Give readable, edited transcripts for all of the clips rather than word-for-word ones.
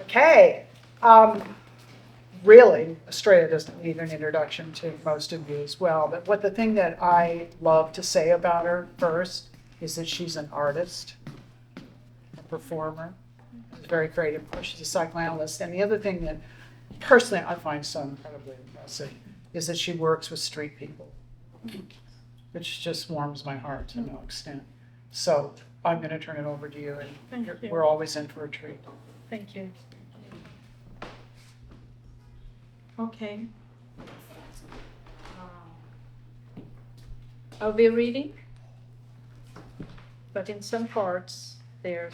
Okay. Really, Astrea doesn't need an introduction to most of you as well. But the thing that I love to say about her first is that she's an artist, a performer, very creative. She's a psychoanalyst. And the other thing that personally I find so incredibly impressive is that she works with street people, which just warms my heart to no extent. So I'm going to turn it over to you, and we're always in for a treat. Thank you. Okay. I'll be reading, but in some parts there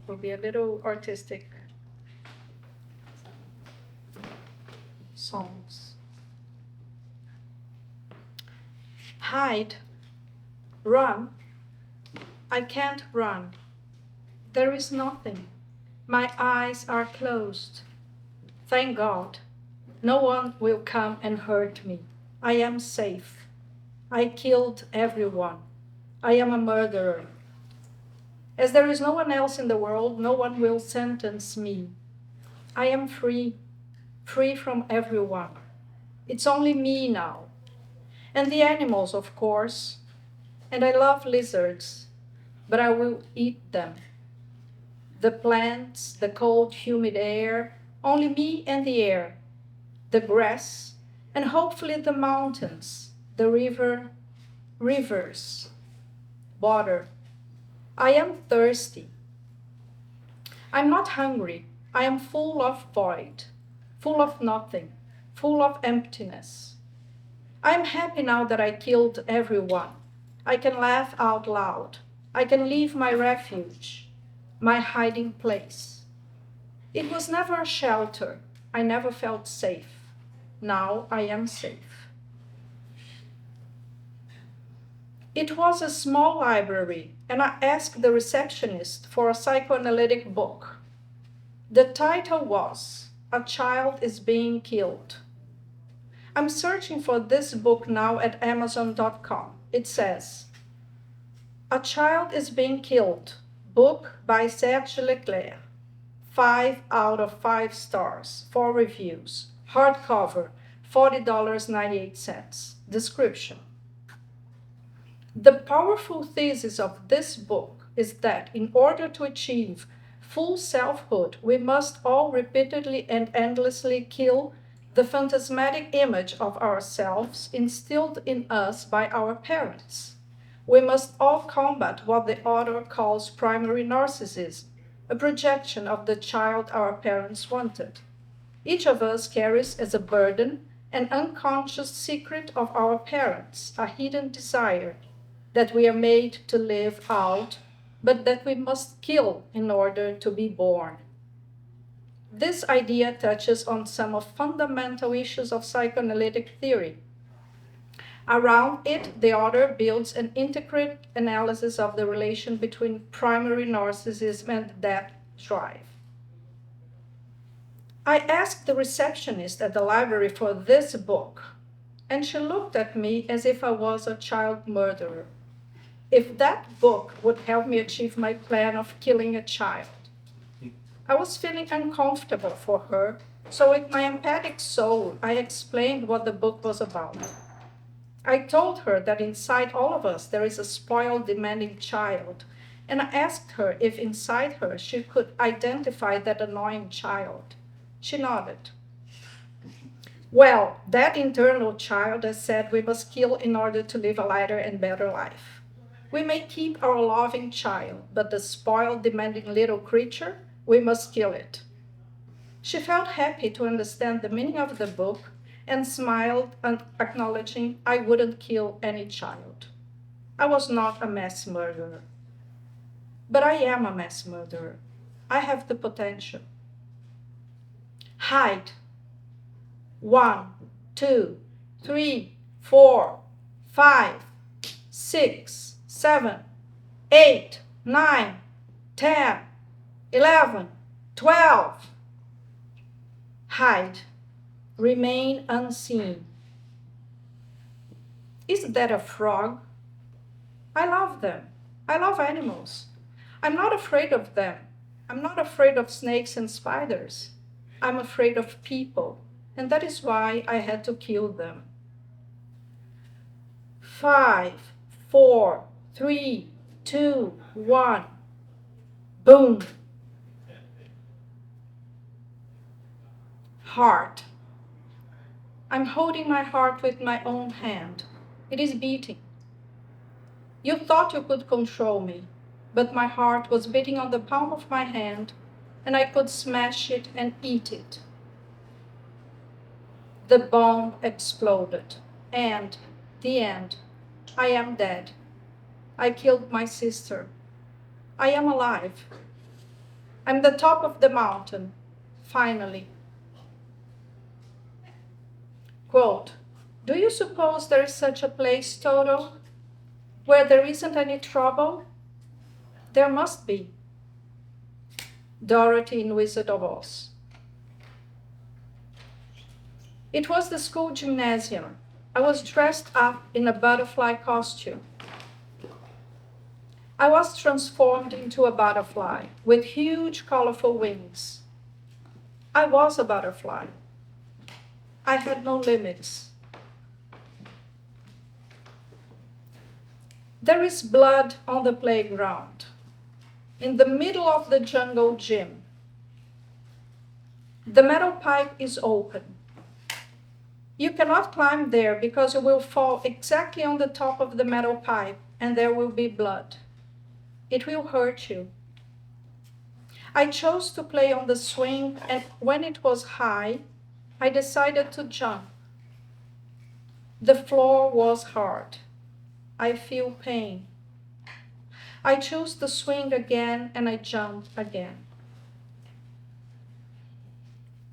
will be a little artistic songs. Hide, run. I can't run. There is nothing. My eyes are closed. Thank God, no one will come and hurt me. I am safe. I killed everyone. I am a murderer. As there is no one else in the world, no one will sentence me. I am free, free from everyone. It's only me now. And the animals, of course. And I love lizards, but I will eat them. The plants, the cold, humid air, only me and the air, the grass, and hopefully the mountains, the rivers, water. I am thirsty. I'm not hungry. I am full of void, full of nothing, full of emptiness. I'm happy now that I killed everyone. I can laugh out loud. I can leave my refuge, my hiding place. It was never a shelter. I never felt safe. Now I am safe. It was a small library, and I asked the receptionist for a psychoanalytic book. The title was A Child is Being Killed. I'm searching for this book now at Amazon.com. It says, A Child is Being Killed, book by Serge Leclerc. 5 out of 5 stars, 4 reviews, hardcover, $40.98. Description. The powerful thesis of this book is that in order to achieve full selfhood, we must all repeatedly and endlessly kill the phantasmatic image of ourselves instilled in us by our parents. We must all combat what the author calls primary narcissism, a projection of the child our parents wanted. Each of us carries as a burden an unconscious secret of our parents, a hidden desire that we are made to live out, but that we must kill in order to be born. This idea touches on some of fundamental issues of psychoanalytic theory. Around it, the author builds an intricate analysis of the relation between primary narcissism and that drive. I asked the receptionist at the library for this book, and she looked at me as if I was a child murderer. If that book would help me achieve my plan of killing a child. I was feeling uncomfortable for her, so with my empathic soul, I explained what the book was about. I told her that inside all of us there is a spoiled, demanding child, and I asked her if inside her she could identify that annoying child. She nodded. Well, that internal child, I said, we must kill in order to live a lighter and better life. We may keep our loving child, but the spoiled, demanding little creature, we must kill it. She felt happy to understand the meaning of the book and smiled, acknowledging I wouldn't kill any child. I was not a mass murderer. But I am a mass murderer. I have the potential. Hide. 1, 2, 3, 4, 5, 6, 7, 8, 9, 10, 11, 12. Hide. Remain unseen. Is that a frog? I love them. I love animals. I'm not afraid of them. I'm not afraid of snakes and spiders. I'm afraid of people, and that is why I had to kill them. 5, 4, 3, 2, 1. Boom. Heart. I'm holding my heart with my own hand. It is beating. You thought you could control me, but my heart was beating on the palm of my hand, and I could smash it and eat it. The bomb exploded, and the end. I am dead. I killed my sister. I am alive. I'm the top of the mountain, finally. Quote, do you suppose there is such a place, Toto, where there isn't any trouble? There must be. Dorothy in Wizard of Oz. It was the school gymnasium. I was dressed up in a butterfly costume. I was transformed into a butterfly with huge, colorful wings. I was a butterfly. I had no limits. There is blood on the playground, in the middle of the jungle gym. The metal pipe is open. You cannot climb there because you will fall exactly on the top of the metal pipe and there will be blood. It will hurt you. I chose to play on the swing, and when it was high, I decided to jump. The floor was hard. I feel pain. I chose to swing again and I jumped again.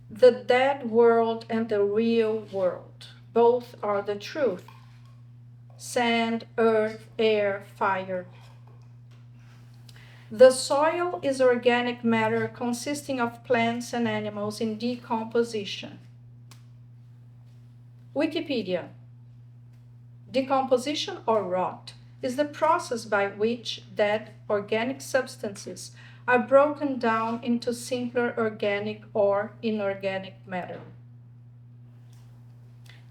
The dead world and the real world, both are the truth. Sand, earth, air, fire. The soil is organic matter consisting of plants and animals in decomposition. Wikipedia. Decomposition or rot is the process by which dead organic substances are broken down into simpler organic or inorganic matter.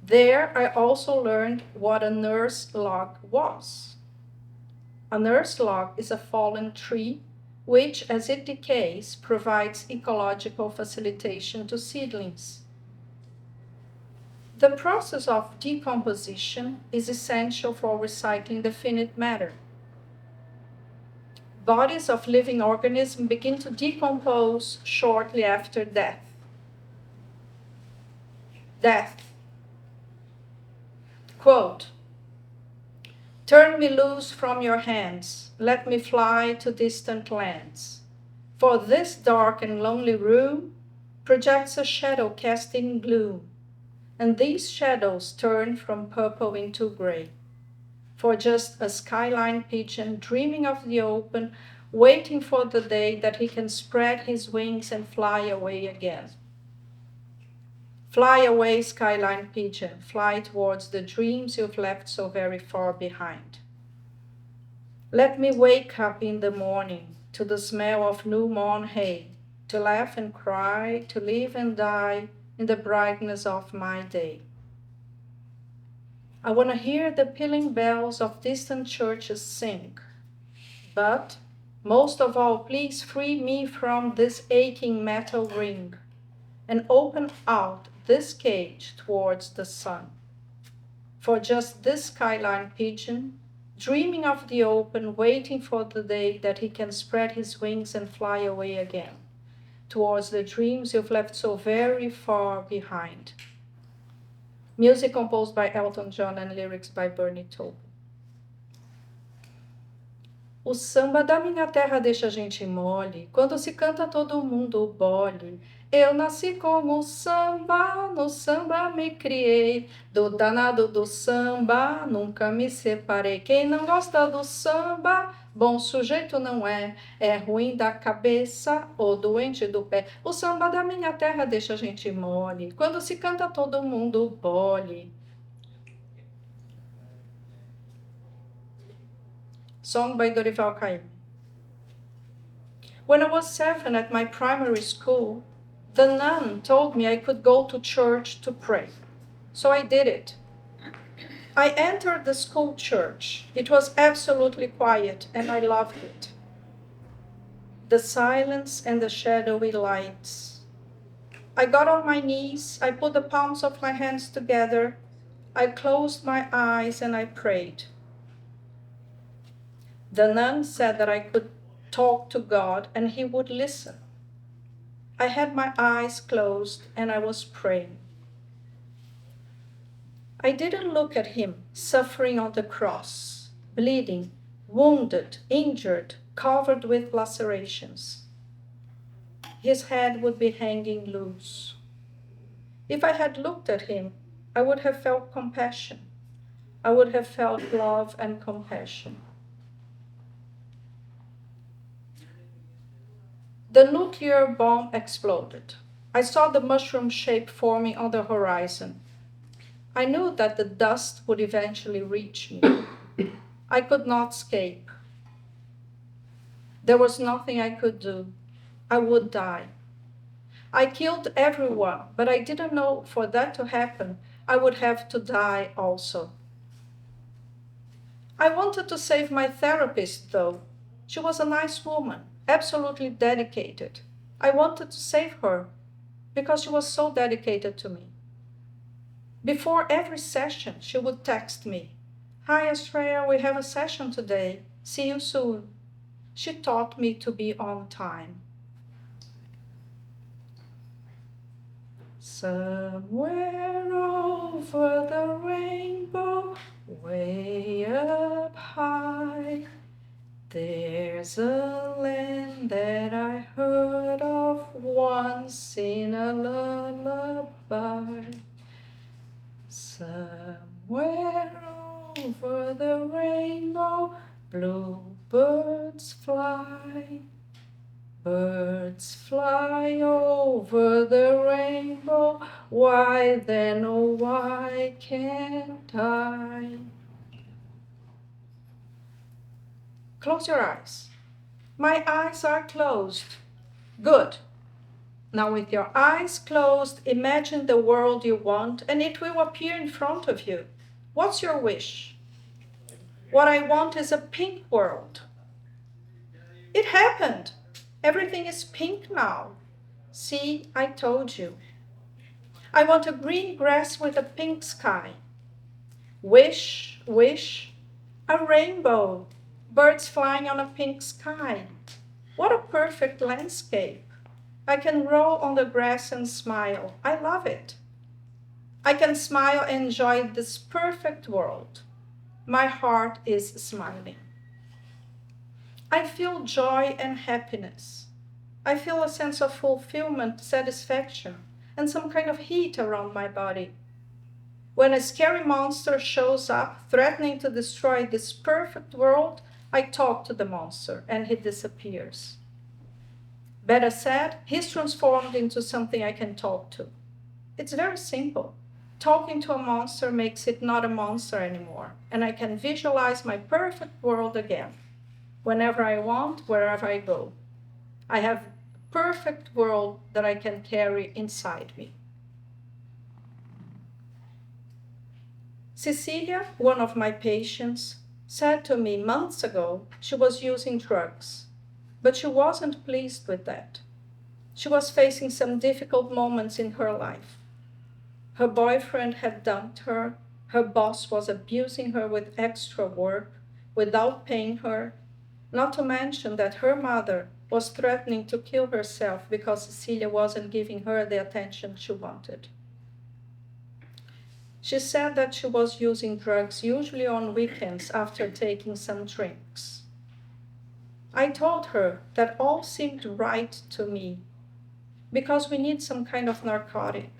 There, I also learned what a nurse log was. A nurse log is a fallen tree which, as it decays, provides ecological facilitation to seedlings. The process of decomposition is essential for recycling the finite matter. Bodies of living organisms begin to decompose shortly after death. Death. Quote, turn me loose from your hands, let me fly to distant lands. For this dark and lonely room projects a shadow cast in gloom, and these shadows turn from purple into gray. For just a skyline pigeon dreaming of the open, waiting for the day that he can spread his wings and fly away again. Fly away, skyline pigeon, fly towards the dreams you've left so very far behind. Let me wake up in the morning to the smell of new mown hay, to laugh and cry, to live and die in the brightness of my day. I want to hear the pealing bells of distant churches sing, but most of all, please free me from this aching metal ring and open out this cage towards the sun. For just this skyline pigeon, dreaming of the open, waiting for the day that he can spread his wings and fly away again, towards the dreams you've left so very far behind. Music composed by Elton John and lyrics by Bernie Taupin. O samba da minha terra deixa a gente mole, quando se canta todo mundo bole. Eu nasci como samba, no samba me criei, do danado do samba nunca me separei. Quem não gosta do samba, bom sujeito não é, é ruim da cabeça ou doente do pé. O samba da minha terra deixa a gente mole, quando se canta todo mundo bole. Song by Dorival Caymmi. When I was 7 at my primary school, the nun told me I could go to church to pray. So I did it. I entered the school church. It was absolutely quiet, and I loved it. The silence and the shadowy lights. I got on my knees, I put the palms of my hands together, I closed my eyes and I prayed. The nun said that I could talk to God and he would listen. I had my eyes closed and I was praying. I didn't look at him suffering on the cross, bleeding, wounded, injured, covered with lacerations. His head would be hanging loose. If I had looked at him, I would have felt compassion. I would have felt love and compassion. The nuclear bomb exploded. I saw the mushroom shape forming on the horizon. I knew that the dust would eventually reach me. I could not escape. There was nothing I could do. I would die. I killed everyone, but I didn't know for that to happen, I would have to die also. I wanted to save my therapist, though. She was a nice woman, absolutely dedicated. I wanted to save her because she was so dedicated to me. Before every session, she would text me, "Hi, Astrea, we have a session today. See you soon." She taught me to be on time. Somewhere over the rainbow, way up high, there's a land that I heard of once in a lullaby. Somewhere over the rainbow, bluebirds fly. Birds fly over the rainbow, why then, oh, why can't I? Close your eyes. My eyes are closed. Good. Now with your eyes closed, imagine the world you want and it will appear in front of you. What's your wish? What I want is a pink world. It happened. Everything is pink now. See, I told you. I want a green grass with a pink sky. Wish, wish, a rainbow, birds flying on a pink sky. What a perfect landscape. I can roll on the grass and smile. I love it. I can smile and enjoy this perfect world. My heart is smiling. I feel joy and happiness. I feel a sense of fulfillment, satisfaction, and some kind of heat around my body. When a scary monster shows up, threatening to destroy this perfect world, I talk to the monster and he disappears. Better said, he's transformed into something I can talk to. It's very simple. Talking to a monster makes it not a monster anymore, and I can visualize my perfect world again. Whenever I want, wherever I go. I have a perfect world that I can carry inside me. Cecilia, one of my patients, said to me months ago she was using drugs, but she wasn't pleased with that. She was facing some difficult moments in her life. Her boyfriend had dumped her, her boss was abusing her with extra work, without paying her, not to mention that her mother was threatening to kill herself because Cecilia wasn't giving her the attention she wanted. She said that she was using drugs usually on weekends after taking some drinks. I told her that all seemed right to me because we need some kind of narcotic.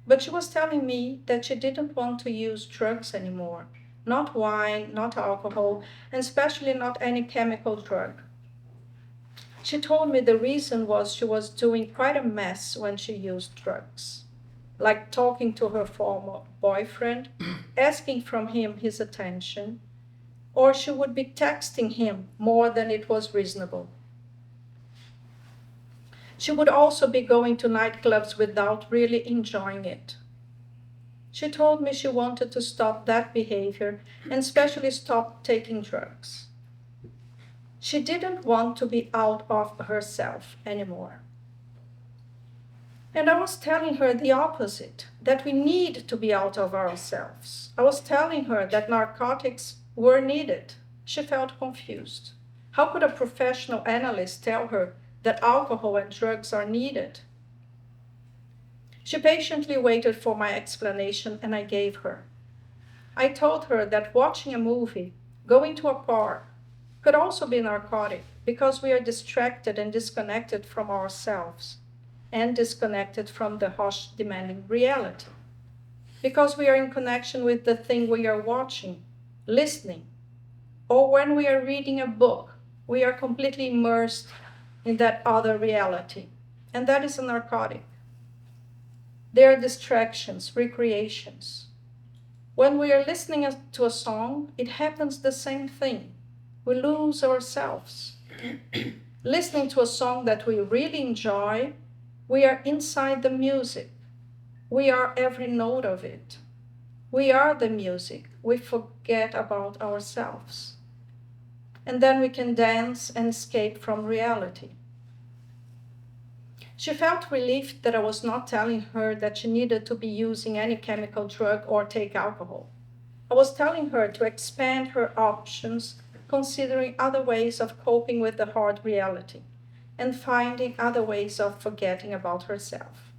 But she was telling me that she didn't want to use drugs anymore. Not wine, not alcohol, and especially not any chemical drug. She told me the reason was she was doing quite a mess when she used drugs, like talking to her former boyfriend, asking from him his attention, or she would be texting him more than it was reasonable. She would also be going to nightclubs without really enjoying it. She told me she wanted to stop that behavior and especially stop taking drugs. She didn't want to be out of herself anymore. And I was telling her the opposite, that we need to be out of ourselves. I was telling her that narcotics were needed. She felt confused. How could a professional analyst tell her that alcohol and drugs are needed? She patiently waited for my explanation, and I gave her. I told her that watching a movie, going to a park, could also be narcotic because we are distracted and disconnected from ourselves and disconnected from the harsh, demanding reality. Because we are in connection with the thing we are watching, listening, or when we are reading a book, we are completely immersed in that other reality. And that is a narcotic. They are distractions, recreations. When we are listening to a song, it happens the same thing. We lose ourselves. Listening to a song that we really enjoy, we are inside the music. We are every note of it. We are the music. We forget about ourselves. And then we can dance and escape from reality. She felt relieved that I was not telling her that she needed to be using any chemical drug or take alcohol. I was telling her to expand her options, considering other ways of coping with the hard reality and finding other ways of forgetting about herself.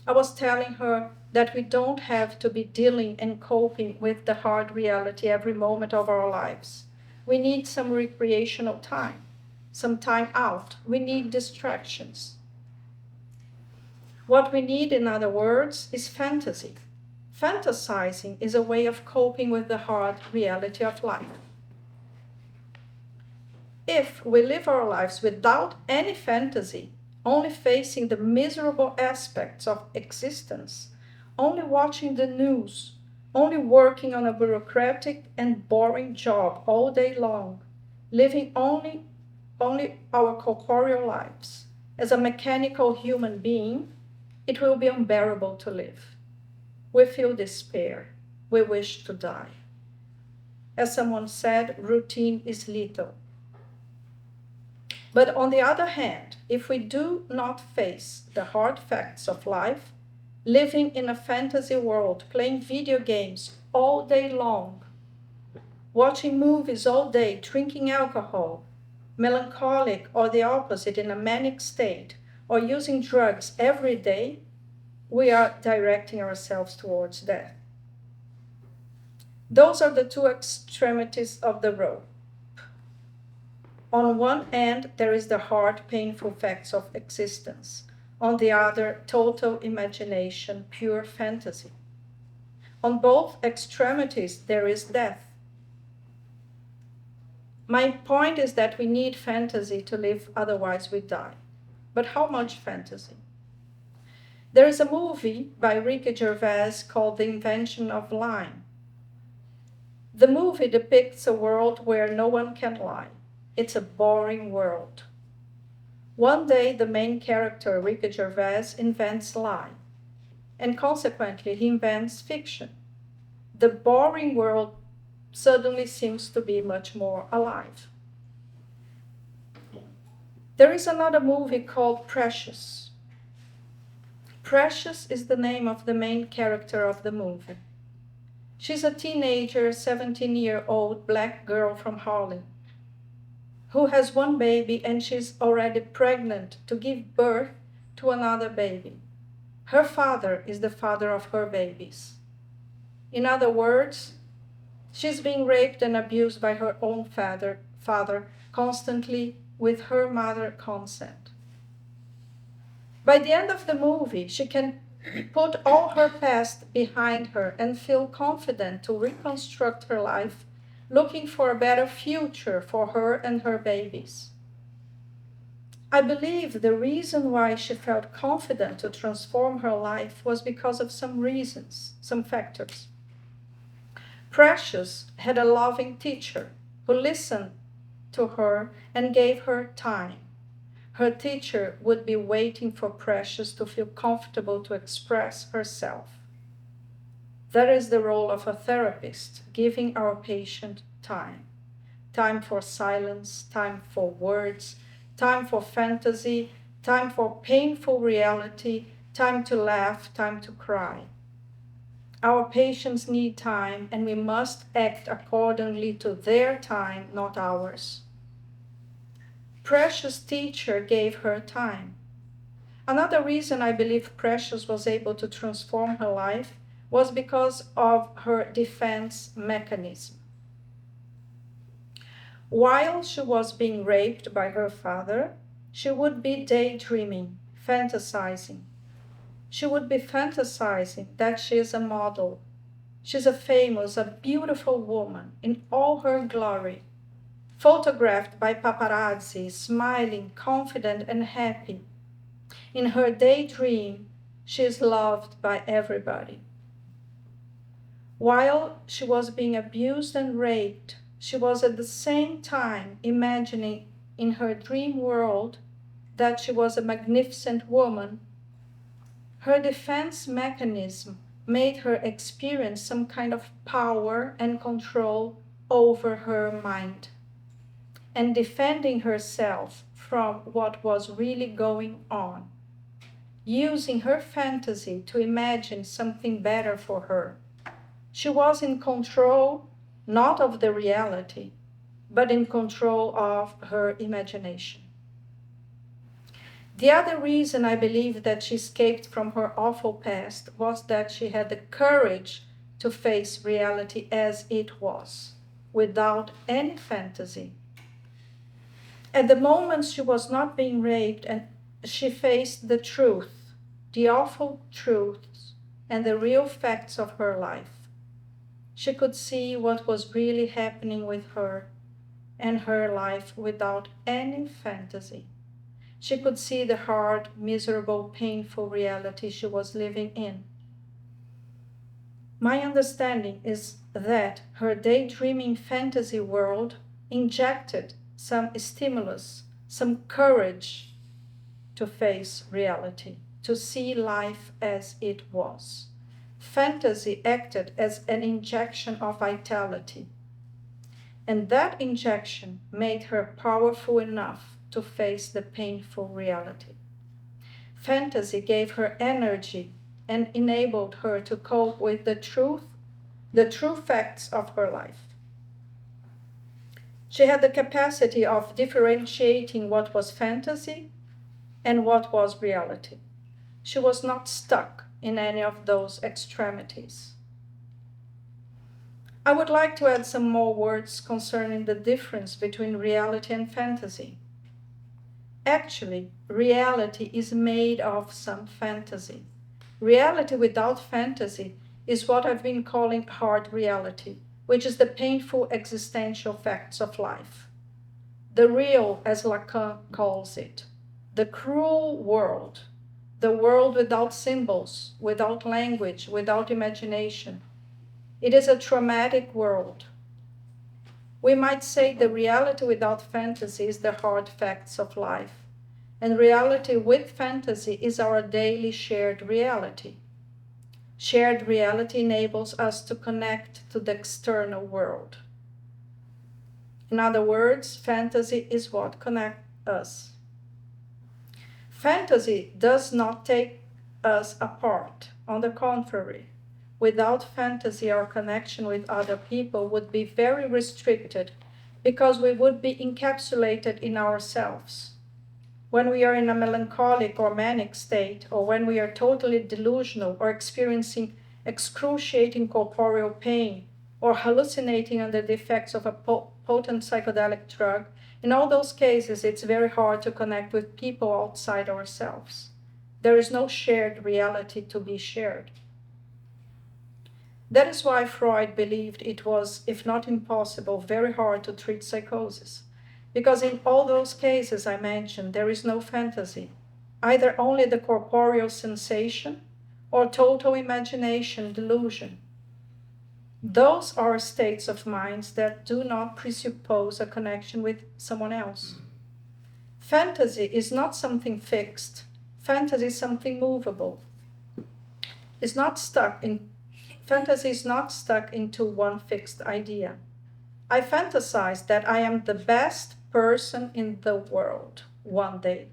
I was telling her that we don't have to be dealing and coping with the hard reality every moment of our lives. We need some recreational time, some time out. We need distractions. What we need, in other words, is fantasy. Fantasizing is a way of coping with the hard reality of life. If we live our lives without any fantasy, only facing the miserable aspects of existence, only watching the news, only working on a bureaucratic and boring job all day long, living only our corporeal lives as a mechanical human being, it will be unbearable to live. We feel despair. We wish to die. As someone said, routine is lethal. But on the other hand, if we do not face the hard facts of life, living in a fantasy world, playing video games all day long, watching movies all day, drinking alcohol, melancholic or the opposite in a manic state, or using drugs every day, we are directing ourselves towards death. Those are the two extremities of the rope. On one end, there is the hard, painful facts of existence. On the other, total imagination, pure fantasy. On both extremities, there is death. My point is that we need fantasy to live, otherwise we die. But how much fantasy? There is a movie by Ricky Gervais called The Invention of Lying. The movie depicts a world where no one can lie. It's a boring world. One day, the main character, Ricky Gervais, invents lie, and consequently, he invents fiction. The boring world suddenly seems to be much more alive. There is another movie called Precious. Precious is the name of the main character of the movie. She's a teenager, 17-year-old black girl from Harlem, who has one baby and she's already pregnant to give birth to another baby. Her father is the father of her babies. In other words, she's being raped and abused by her own father constantly with her mother's consent. By the end of the movie, she can put all her past behind her and feel confident to reconstruct her life, looking for a better future for her and her babies. I believe the reason why she felt confident to transform her life was because of some reasons, some factors. Precious had a loving teacher who listened to her and gave her time. her teacher would be waiting for Precious to feel comfortable to express herself. That is the role of a therapist, giving our patient time. Time for silence, time for words, time for fantasy, time for painful reality, time to laugh, time to cry. Our patients need time, and we must act accordingly to their time, not ours. Precious' teacher gave her time. Another reason I believe Precious was able to transform her life was because of her defense mechanism. While she was being raped by her father, she would be daydreaming, fantasizing. She would be fantasizing that she is a model. She's a famous, a beautiful woman in all her glory, photographed by paparazzi, smiling, confident, and happy. In her daydream, she is loved by everybody. While she was being abused and raped, she was at the same time imagining in her dream world that she was a magnificent woman. Her defense mechanism made her experience some kind of power and control over her mind, and defending herself from what was really going on, using her fantasy to imagine something better for her. She was in control not of the reality, but in control of her imagination. The other reason I believe that she escaped from her awful past was that she had the courage to face reality as it was, without any fantasy. At the moment she was not being raped, and she faced the truth, the awful truths, and the real facts of her life. She could see what was really happening with her and her life without any fantasy. She could see the hard, miserable, painful reality she was living in. My understanding is that her daydreaming fantasy world injected some stimulus, some courage to face reality, to see life as it was. Fantasy acted as an injection of vitality, and that injection made her powerful enough to face the painful reality. Fantasy gave her energy and enabled her to cope with the true facts of her life. She had the capacity of differentiating what was fantasy and what was reality. She was not stuck in any of those extremities. I would like to add some more words concerning the difference between reality and fantasy. Actually, reality is made of some fantasy. Reality without fantasy is what I've been calling hard reality, which is the painful existential facts of life. The real, as Lacan calls it, the cruel world, the world without symbols, without language, without imagination. It is a traumatic world. We might say the reality without fantasy is the hard facts of life, and reality with fantasy is our daily shared reality. Shared reality enables us to connect to the external world. In other words, fantasy is what connects us. Fantasy does not take us apart. On the contrary, without fantasy, our connection with other people would be very restricted because we would be encapsulated in ourselves. When we are in a melancholic or manic state, or when we are totally delusional or experiencing excruciating corporeal pain, or hallucinating under the effects of a potent psychedelic drug, in all those cases, it's very hard to connect with people outside ourselves. There is no shared reality to be shared. That is why Freud believed it was, if not impossible, very hard to treat psychosis. Because in all those cases I mentioned, there is no fantasy, either only the corporeal sensation or total imagination, delusion. Those are states of minds that do not presuppose a connection with someone else. Fantasy is not something fixed. Fantasy is something movable. Fantasy is not stuck into one fixed idea. I fantasize that I am the best person in the world one day.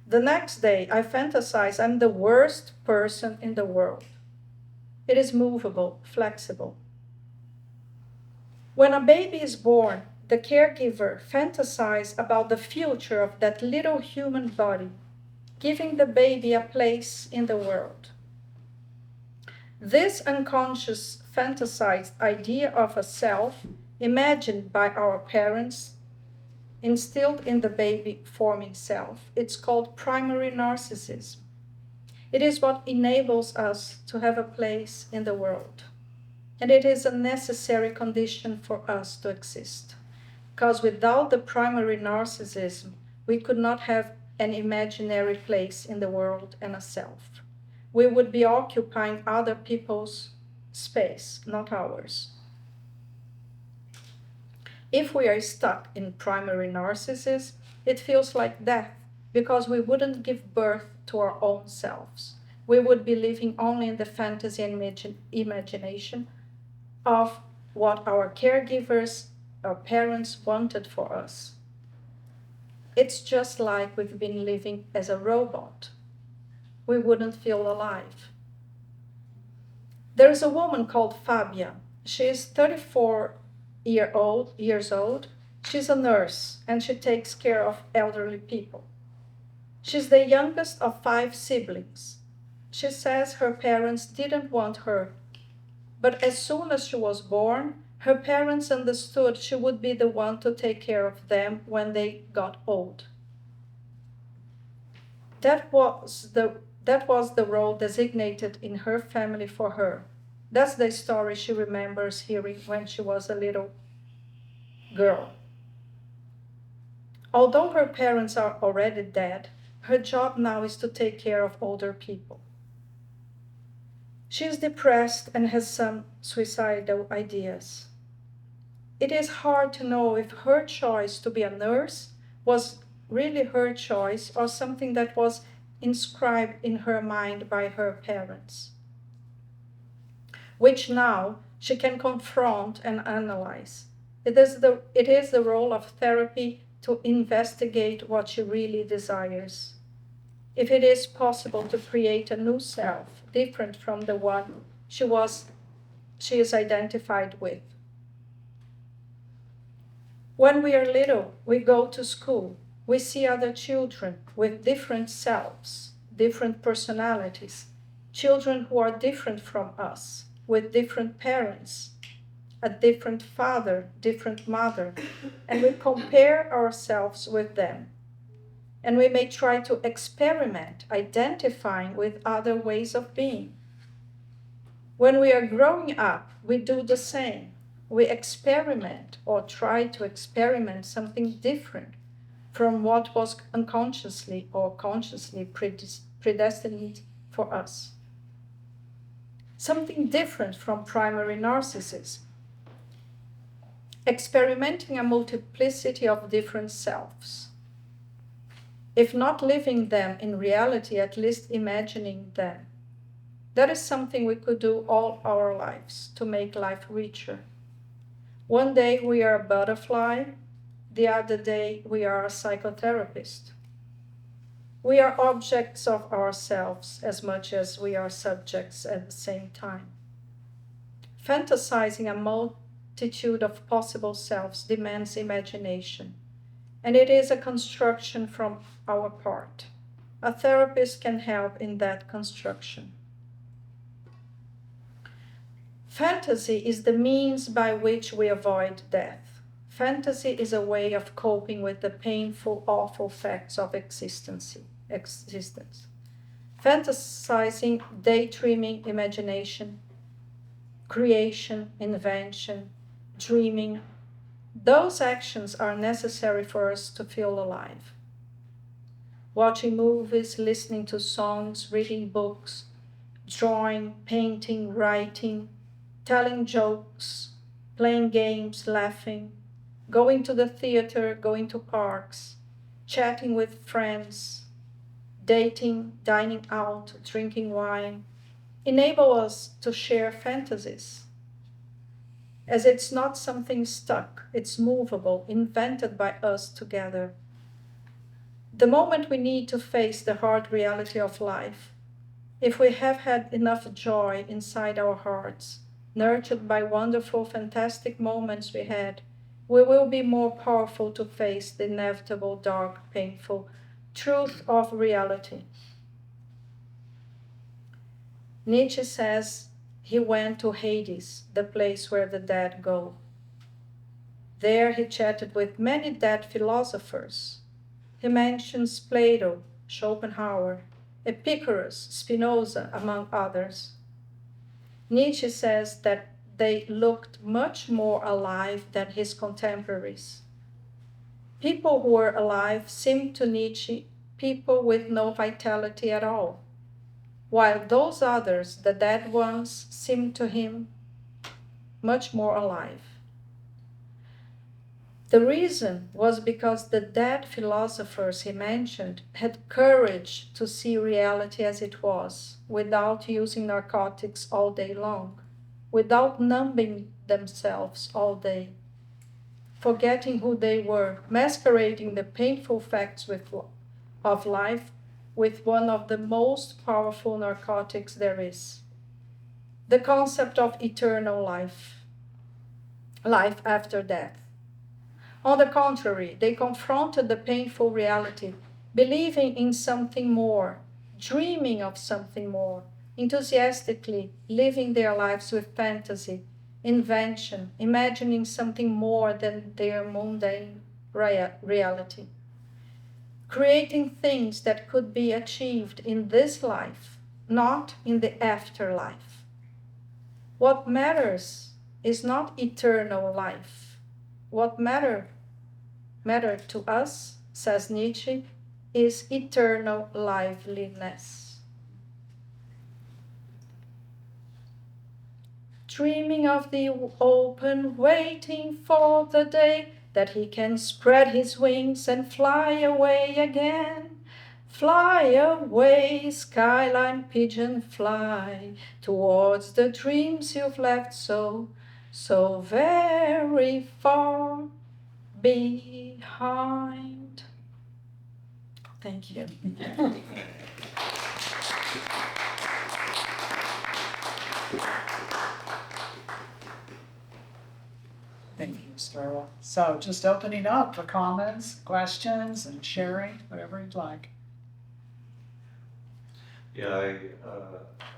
The next day, I fantasize I'm the worst person in the world. It is movable, flexible. When a baby is born, the caregiver fantasizes about the future of that little human body, giving the baby a place in the world. This unconscious fantasized idea of a self, imagined by our parents, instilled in the baby forming self, it's called primary narcissism. It is what enables us to have a place in the world. And it is a necessary condition for us to exist. Because without the primary narcissism, we could not have an imaginary place in the world and a self. We would be occupying other people's space, not ours. If we are stuck in primary narcissism, it feels like death because we wouldn't give birth to our own selves. We would be living only in the fantasy and imagination of what our caregivers, our parents wanted for us. It's just like we've been living as a robot. We wouldn't feel alive. There's a woman called Fabia. She is 34 years old. She's a nurse and she takes care of elderly people. She's the youngest of 5 siblings. She says her parents didn't want her, but as soon as she was born, her parents understood she would be the one to take care of them when they got old. That was the role designated in her family for her. That's the story she remembers hearing when she was a little girl. Although her parents are already dead, her job now is to take care of older people. She is depressed and has some suicidal ideas. It is hard to know if her choice to be a nurse was really her choice or something that was inscribed in her mind by her parents, which now she can confront and analyze. It is the role of therapy to investigate what she really desires. If it is possible to create a new self, different from the one she is identified with. When we are little, we go to school. We see other children with different selves, different personalities, children who are different from us, with different parents, a different father, different mother, and we compare ourselves with them. And we may try to experiment, identifying with other ways of being. When we are growing up, we do the same. We experiment or try to experiment something different from what was unconsciously or consciously predestined for us. Something different from primary narcissism. Experimenting a multiplicity of different selves. If not living them in reality, at least imagining them. That is something we could do all our lives to make life richer. One day we are a butterfly, the other day we are a psychotherapist. We are objects of ourselves as much as we are subjects at the same time. Fantasizing a multitude of possible selves demands imagination, and it is a construction from our part. A therapist can help in that construction. Fantasy is the means by which we avoid death. Fantasy is a way of coping with the painful, awful facts of existence. Fantasizing, daydreaming, imagination, creation, invention, dreaming, those actions are necessary for us to feel alive. Watching movies, listening to songs, reading books, drawing, painting, writing, telling jokes, playing games, laughing, going to the theater, going to parks. chatting with friends, dating, dining out, drinking wine, enable us to share fantasies. As it's not something stuck, it's movable, invented by us together. The moment we need to face the hard reality of life, if we have had enough joy inside our hearts, nurtured by wonderful, fantastic moments we had, we will be more powerful to face the inevitable, dark, painful truth of reality. Nietzsche says he went to Hades, the place where the dead go. There he chatted with many dead philosophers. He mentions Plato, Schopenhauer, Epicurus, Spinoza, among others. Nietzsche says that they looked much more alive than his contemporaries. People who were alive seemed to Nietzsche people with no vitality at all, while those others, the dead ones, seemed to him much more alive. The reason was because the dead philosophers he mentioned had courage to see reality as it was, without using narcotics all day long, without numbing themselves all day, forgetting who they were, masquerading the painful facts of life with one of the most powerful narcotics there is, the concept of eternal life, life after death. On the contrary, they confronted the painful reality, believing in something more, dreaming of something more, enthusiastically living their lives with fantasy, invention, imagining something more than their mundane reality, creating things that could be achieved in this life, not in the afterlife. What matters is not eternal life. What mattered to us, says Nietzsche, is eternal liveliness. Dreaming of the open, waiting for the day that he can spread his wings and fly away again. Fly away, skyline pigeon, fly towards the dreams you've left so very far behind. Thank you. Thank you, Astrea. So just opening up for comments, questions, and sharing, whatever you'd like. Yeah,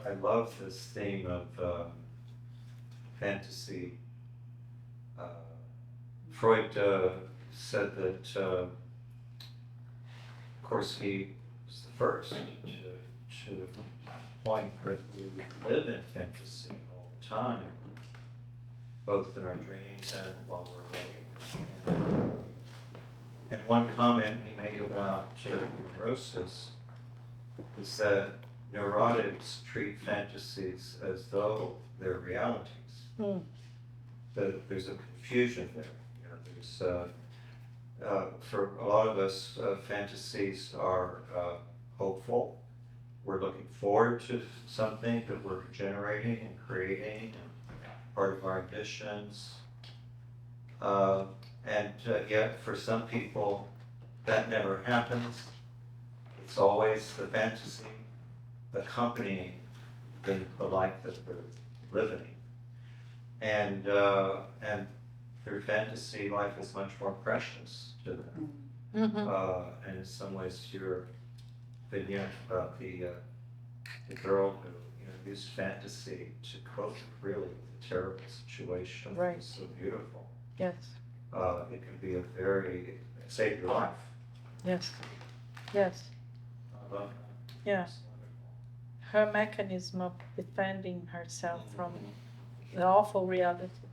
I love this theme of fantasy. Freud said that, of course, he was the first to point that we live in fantasy all the time, both in our dreams and while we're awake. And one comment he made about neurosis is that neurotics treat fantasies as though they're realities. That there's a confusion there. For a lot of us, fantasies are hopeful. We're looking forward to something that we're generating and creating, and part of our ambitions. And yet, for some people, that never happens. It's always the fantasy accompanying the life that they're living. And through fantasy, life is much more precious to them. And in some ways, your vignette about the girl who used fantasy to cope with really a terrible situation is so beautiful. Yes. It can be save your life. Yes. Yes. I love that. Yeah. Her mechanism of defending herself from the awful reality.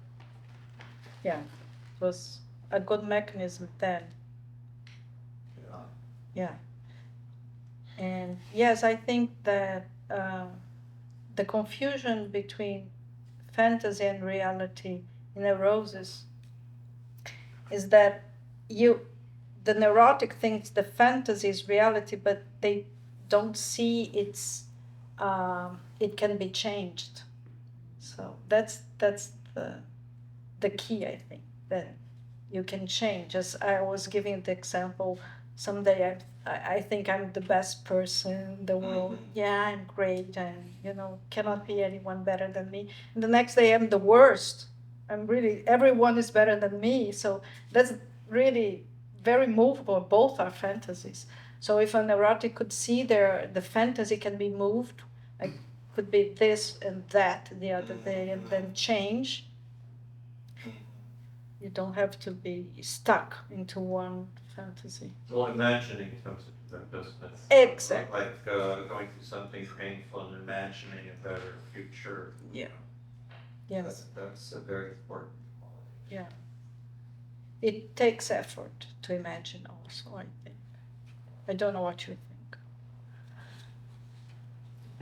Yeah, it was a good mechanism then. Yeah. And yes, I think that the confusion between fantasy and reality in neurosis is that the neurotic thinks the fantasy is reality, but they don't see it can be changed. So that's the key, I think, that you can change. As I was giving the example, someday I think I'm the best person in the world. Yeah, I'm great, and cannot be anyone better than me. And the next day I'm the worst. Everyone is better than me. So that's really very movable. Both are fantasies. So if a neurotic could see the fantasy can be moved, like could be this and that the other day, and then change. You don't have to be stuck into one fantasy. Well, imagining comes into the business. Exactly. Like going through something painful and imagining a better future. Yeah. Yes. That's a very important quality. Yeah. It takes effort to imagine also, I think. I don't know what you think.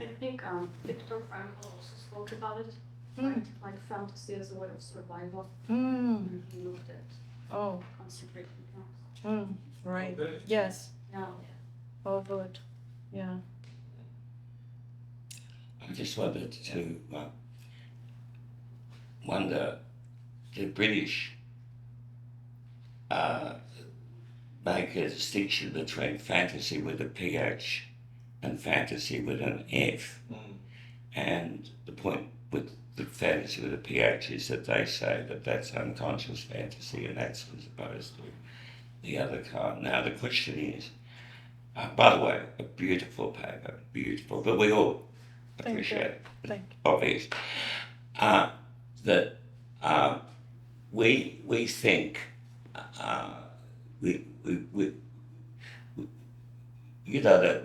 I think Viktor Frankl also spoke about it, right? Like fantasy as a way of survival. And he looked at concentration camps. Right. Okay. Yes. Yeah. Oh, good. Yeah. I just wanted to wonder, the British make a distinction between fantasy with a PH and fantasy with an F. And the point with the fantasy with a PH is that they say that that's unconscious fantasy, and that's as opposed to the other kind. Now the question is, by the way, a beautiful paper, beautiful, but we all appreciate it. Thank Obvious. That we think that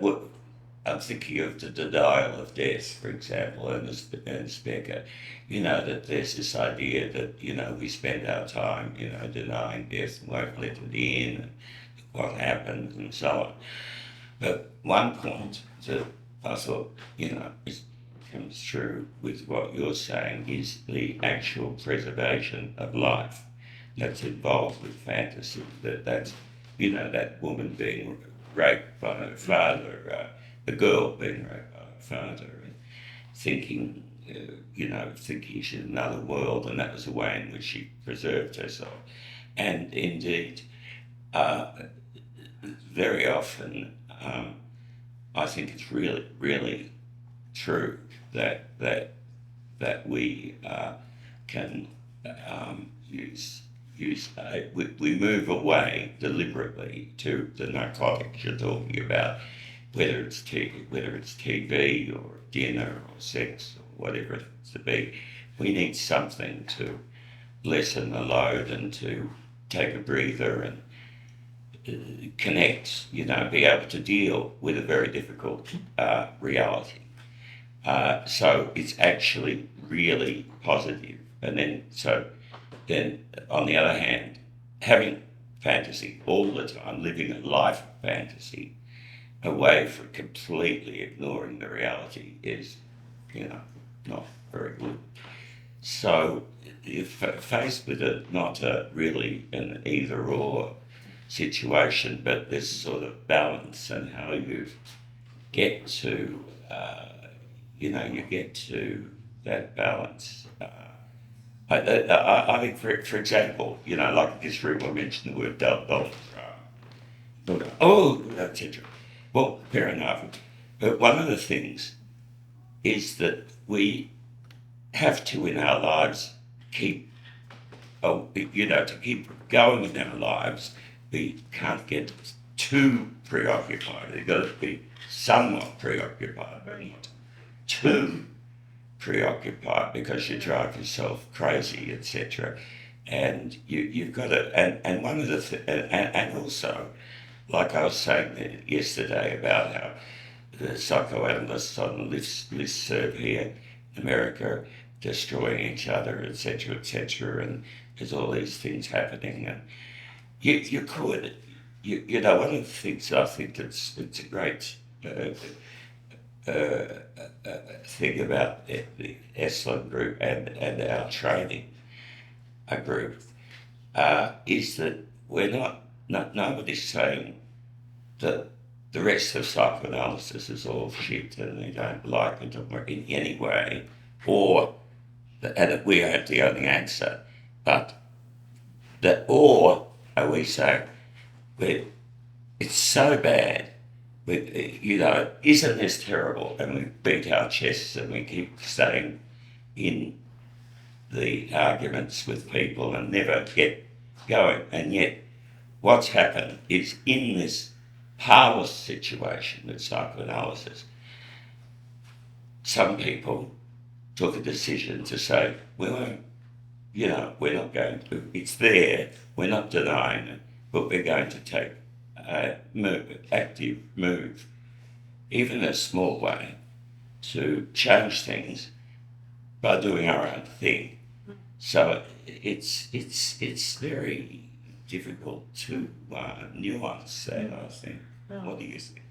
I'm thinking of the denial of death, for example, and Specker, that there's this idea that, we spend our time, denying death and won't let it in, and what happens and so on. But one point that I thought, comes through with what you're saying is the actual preservation of life that's involved with fantasy. That's that woman being raped by her father, the girl being raped by her father, and thinking she's in another world, and that was the way in which she preserved herself. And indeed, very often, I think it's really, really true that we can we move away deliberately to the narcotics you're talking about, whether it's TV or dinner or sex or whatever it's to be. We need something to lessen the load and to take a breather and connect, be able to deal with a very difficult reality. So it's actually really positive. And then on the other hand, having fantasy all the time, living a life of fantasy, away from completely ignoring the reality is, not very good. So if faced with not really an either or situation, but this sort of balance and how you get to, you get to that balance. I think, for example, like this room, I mentioned the word Donald Trump. etc. Well, fair enough. But one of the things is that we have to, in our lives, keep going in our lives. We can't get too preoccupied. You've got to be somewhat preoccupied, but not too preoccupied because you drive yourself crazy, etc. And you've got to, and one of the and also, like I was saying yesterday about how the psychoanalysts on the listserv here in America destroying each other, etc., and there's all these things happening, and you could, one of the things I think it's a great thing about the Esalen group and our training group is that we're not nobody's saying that the rest of psychoanalysis is all shit and they don't like it in any way, or that we have the only answer. But we say, it's so bad, isn't this terrible? And we beat our chests and we keep staying in the arguments with people and never get going. And yet what's happened is in this powerless situation with psychoanalysis, some people took a decision to say, we're not going to, it's there, we're not denying it, but we're going to take active move, even in a small way, to change things by doing our own thing. So it's very difficult to nuance that, I think. Yeah. What do you think?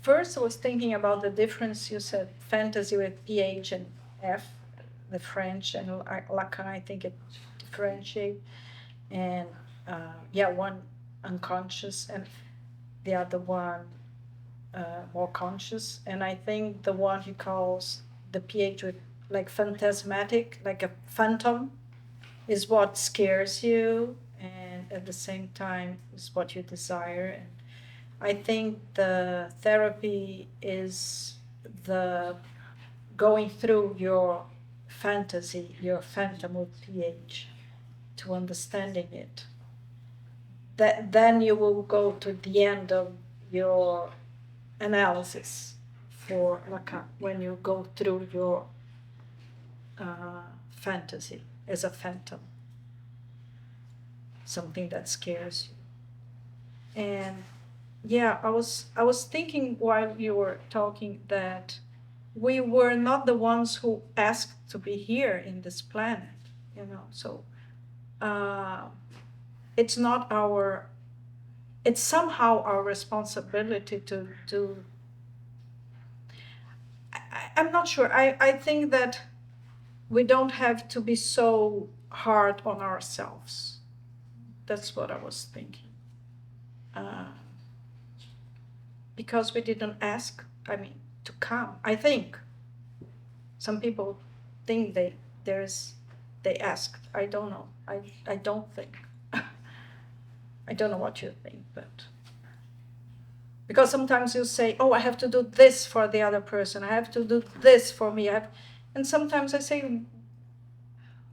First, I was thinking about the difference. You said fantasy with PH and F, the French, and Lacan, I think it differentiate. And one unconscious and the other one more conscious. And I think the one he calls the PH with like phantasmatic, like a phantom, is what scares you, and at the same time is what you desire. And I think the therapy is the going through your fantasy, your phantom with PH, to understanding it. Then you will go to the end of your analysis for Lacan, when you go through your fantasy as a phantom, something that scares you. And I was thinking while you were talking that we were not the ones who asked to be here in this planet, so it's not it's somehow our responsibility to do. I'm not sure. I think that we don't have to be so hard on ourselves. That's what I was thinking. Because we didn't ask, to come. I think some people think they asked. I don't know. I don't think. I don't know what you think, but because sometimes you say, "Oh, I have to do this for the other person. I have to do this for me." And sometimes I say,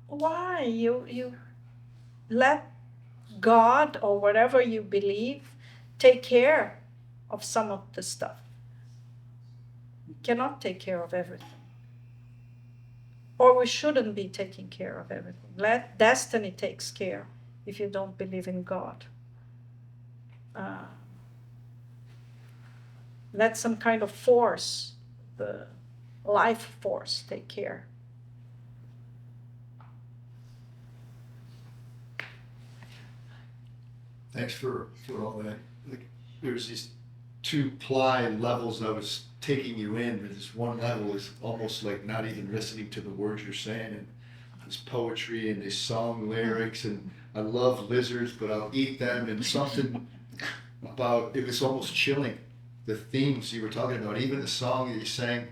"Why you let God or whatever you believe take care of some of the stuff. You cannot take care of everything. Or we shouldn't be taking care of everything. Let destiny takes care if you don't believe in God. Let some kind of force, the life force, take care." Thanks for all that. There's these two ply levels I was taking you in, but this one level is almost like not even listening to the words you're saying, and this poetry and these song lyrics, and I love lizards, but I'll eat them, and something about, it was almost chilling, the themes you were talking about, even the song that you sang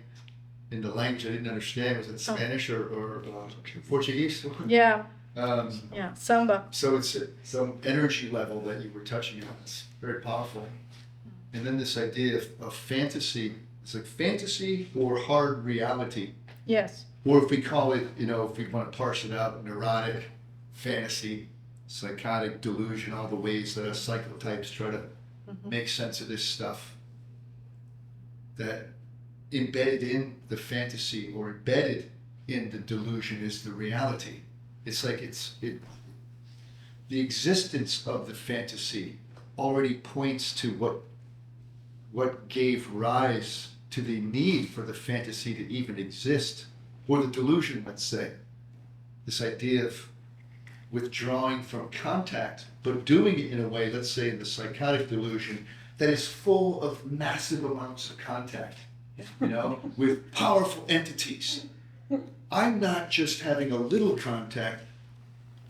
in the language I didn't understand, was it Spanish or Portuguese? Yeah. Samba. So it's some energy level that you were touching on. It's very powerful. And then this idea of fantasy, it's like fantasy or hard reality. Yes. Or if we call it, if we want to parse it out, neurotic, fantasy, psychotic, delusion, all the ways that us psychotypes try to make sense of this stuff. That embedded in the fantasy or embedded in the delusion is the reality. It's like the existence of the fantasy already points to what gave rise to the need for the fantasy to even exist, or the delusion, let's say. This idea of withdrawing from contact, but doing it in a way, let's say in the psychotic delusion, that is full of massive amounts of contact, with powerful entities. I'm not just having a little contact,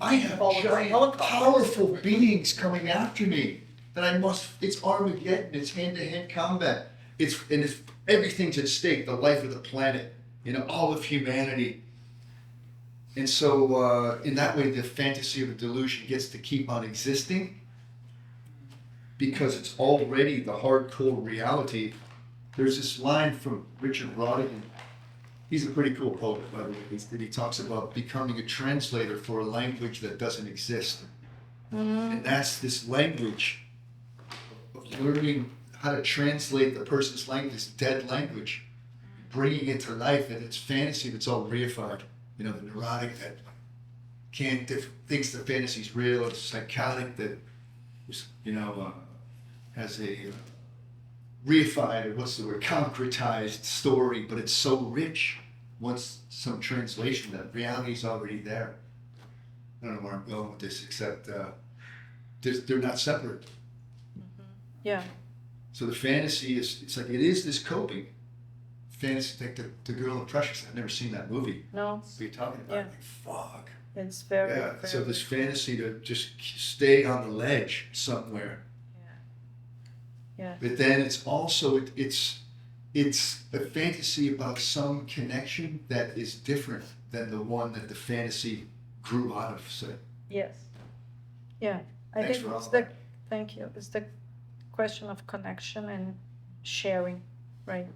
I have All of the giant, helicopters. powerful beings coming after me that I must. It's Armageddon. It's hand-to-hand combat. It's everything's at stake. The life of the planet. All of humanity. And so, in that way, the fantasy of a delusion gets to keep on existing because it's already the hardcore reality. There's this line from Richard Rodigan. He's a pretty cool poet, by the way. He talks about becoming a translator for a language that doesn't exist. And that's this language of learning how to translate the person's language, this dead language, bringing it to life, and it's fantasy that's all reified. The neurotic that thinks the fantasy's real, it's psychotic that has a reified, or what's the word, concretized story, but it's so rich once some translation that reality's already there. I don't know where I'm going with this, except they're not separate. Yeah. So the fantasy it's like it is this coping. Fantasy, like the Girl of Precious. I've never seen that movie. No. What are you talking about? Yeah. Like, fuck. It's very. Yeah. very So this fantasy to just stay on the ledge somewhere. Yeah. But then it's also it's a fantasy about some connection that is different than the one that the fantasy grew out of. So Yes. Yeah. I Thanks think for it's all the. that. Thank you. It's the question of connection and sharing, right?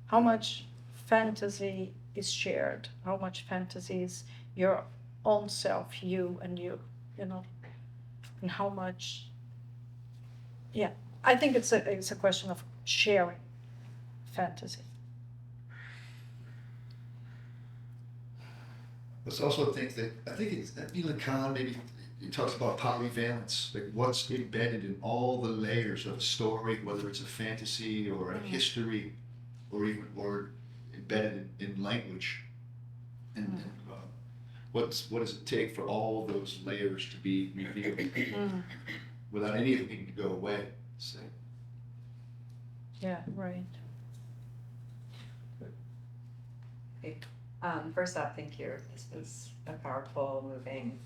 How much fantasy is shared? How much fantasy is your own self, you and you, and how much? Yeah, I think it's a question of sharing fantasy. Let's also think that I think it's Neil Kahn maybe he talks about polyvalence, like what's embedded in all the layers of a story, whether it's a fantasy or a history, or embedded in language, and what does it take for all those layers to be revealed without any of them needing to go away? So, Yeah, right. First off, thank you. This was a powerful, moving